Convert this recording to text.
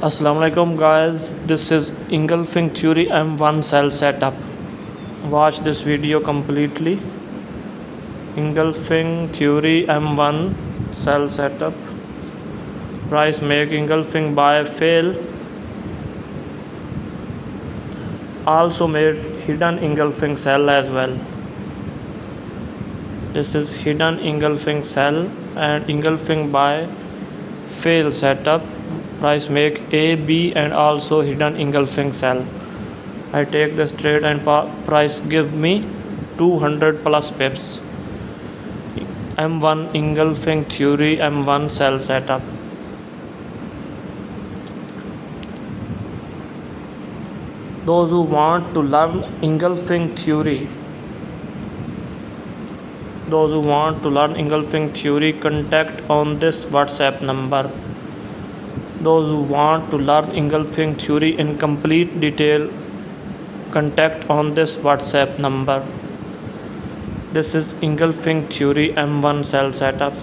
Assalamualaikum guys, this is Engulfing Theory M1 cell setup. Watch this video completely. Engulfing Theory M1 cell setup. Price make engulfing buy fail. Also made hidden engulfing cell as well. This is hidden engulfing cell and engulfing buy fail setup. Price make A, B and also hidden engulfing cell. I take this trade and price give me 200 plus pips. M1 engulfing theory M1 cell setup. Those who want to learn engulfing theory, contact on this WhatsApp number. Those who want to learn engulfing theory in complete detail, contact on this WhatsApp number. This is engulfing theory M1 cell setup.